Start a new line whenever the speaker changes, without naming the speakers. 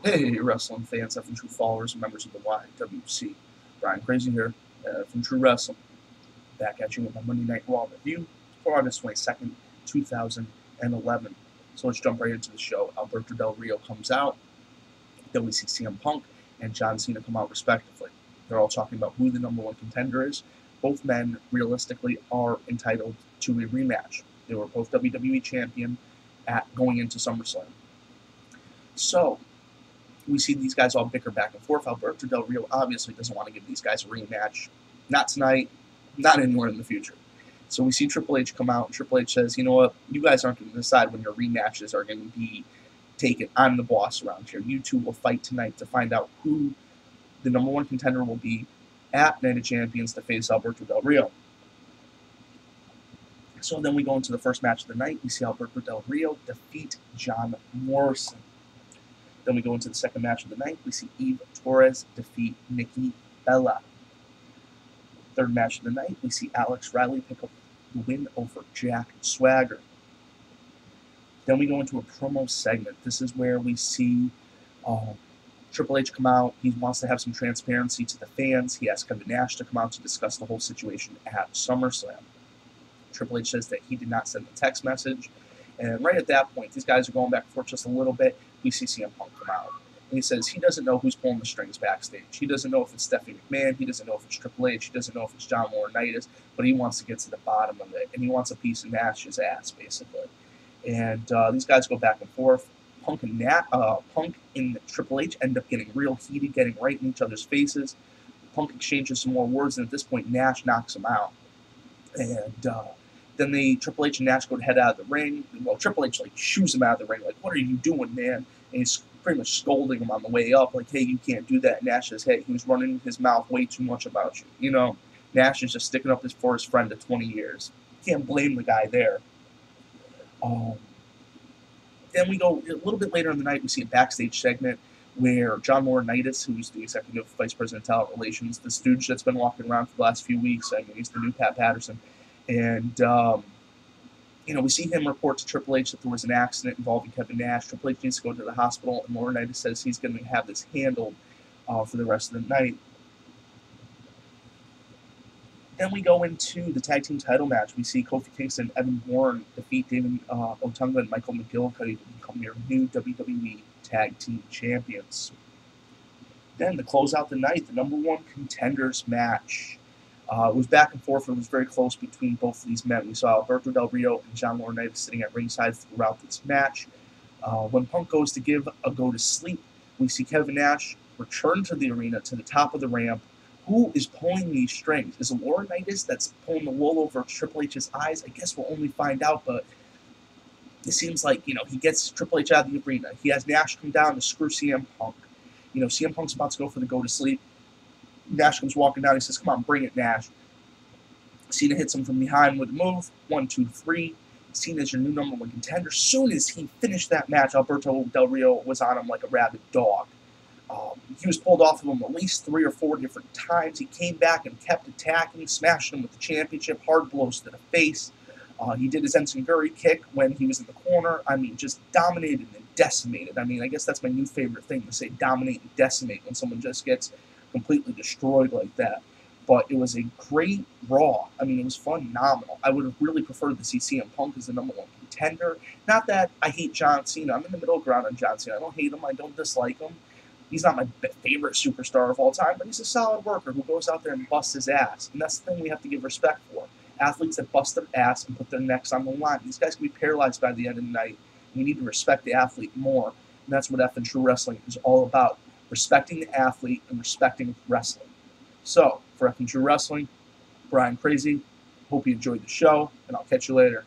Hey, wrestling fans, F and True followers, and members of the YWC. Brian Crazy here, from True Wrestling. Back at you with my Monday Night Raw review for August 22nd, 2011. So let's jump right into the show. Alberto Del Rio comes out, then we see CM Punk and John Cena come out respectively. They're all talking about who the number one contender is. Both men, realistically, are entitled to a rematch. They were both WWE champion at going into SummerSlam. So, we see these guys all bicker back and forth. Alberto Del Rio obviously doesn't want to give these guys a rematch. Not tonight, not anywhere in the future. So we see Triple H come out, and Triple H says, you know what, you guys aren't going to decide when your rematches are going to be taken. I'm the boss around here. You two will fight tonight to find out who the number one contender will be at Night of Champions to face Alberto Del Rio. So then we go into the first match of the night. We see Alberto Del Rio defeat John Morrison. Then we go into the second match of the night. We see Eve Torres defeat Nikki Bella. Third match of the night, we see Alex Riley pick up the win over Jack Swagger. Then we go into a promo segment. This is where we see Triple H come out. He wants to have some transparency to the fans. He asks Kevin Nash to come out to discuss the whole situation at SummerSlam. Triple H says that he did not send the text message. And right at that point, these guys are going back and forth just a little bit. We see CM Punk come out. And he says he doesn't know who's pulling the strings backstage. He doesn't know if it's Stephanie McMahon. He doesn't know if it's Triple H. He doesn't know if it's John Laurinaitis. But he wants to get to the bottom of it. And he wants a piece of Nash's ass, basically. And these guys go back and forth. Punk and Triple H end up getting real heated, getting right in each other's faces. Punk exchanges some more words. And at this point, Nash knocks him out. And then Triple H and Nash go to head out of the ring. Well, Triple H shoos him out of the ring, like, "What are you doing, man?" And he's pretty much scolding him on the way up, like, "Hey, you can't do that." And Nash says, "Hey, he was running his mouth way too much about you." You know, Nash is just sticking up for his friend of 20 years. Can't blame the guy there. Then we go a little bit later in the night. We see a backstage segment where John Laurinaitis, who's the executive vice president of talent relations, the stooge that's been walking around for the last few weeks, I mean, he's the new Pat Patterson, and we see him report to Triple H that there was an accident involving Kevin Nash. Triple H needs to go to the hospital, and Laurinaitis says he's going to have this handled for the rest of the night. Then we go into the tag team title match. We see Kofi Kingston and Evan Bourne defeat David Otunga and Michael McGillicuddy to become their new WWE Tag Team Champions. Then to close out the night, the number one contenders match. It was back and forth. It was very close between both of these men. We saw Alberto Del Rio and John Laurinaitis sitting at ringside throughout this match. When Punk goes to give a go to sleep, we see Kevin Nash return to the arena, to the top of the ramp. Who is pulling these strings? Is it Laurinaitis that's pulling the wool over Triple H's eyes? I guess we'll only find out, but it seems like, he gets Triple H out of the arena. He has Nash come down to screw CM Punk. CM Punk's about to go for the go to sleep. Nash comes walking down. He says, "Come on, bring it, Nash." Cena hits him from behind with a move. 1, 2, 3. Cena's your new number one contender. As soon as he finished that match, Alberto Del Rio was on him like a rabid dog. He was pulled off of him at least 3 or 4 different times. He came back and kept attacking, smashing him with the championship, hard blows to the face. He did his enziguri kick when he was in the corner. I mean, just dominated and decimated. I mean, I guess that's my new favorite thing, to say dominate and decimate when someone just gets completely destroyed like that. But it was a great Raw. I mean, it was phenomenal. I would have really preferred to see CM Punk as the number one contender. Not that I hate John Cena. I'm in the middle ground on John Cena. I don't hate him. I don't dislike him. He's not my favorite superstar of all time, but he's a solid worker who goes out there and busts his ass. And that's the thing we have to give respect for. Athletes that bust their ass and put their necks on the line. These guys can be paralyzed by the end of the night. We need to respect the athlete more. And that's what F and True Wrestling is all about. Respecting the athlete and respecting wrestling. So, for F and True Wrestling, Brian Crazy, hope you enjoyed the show, and I'll catch you later.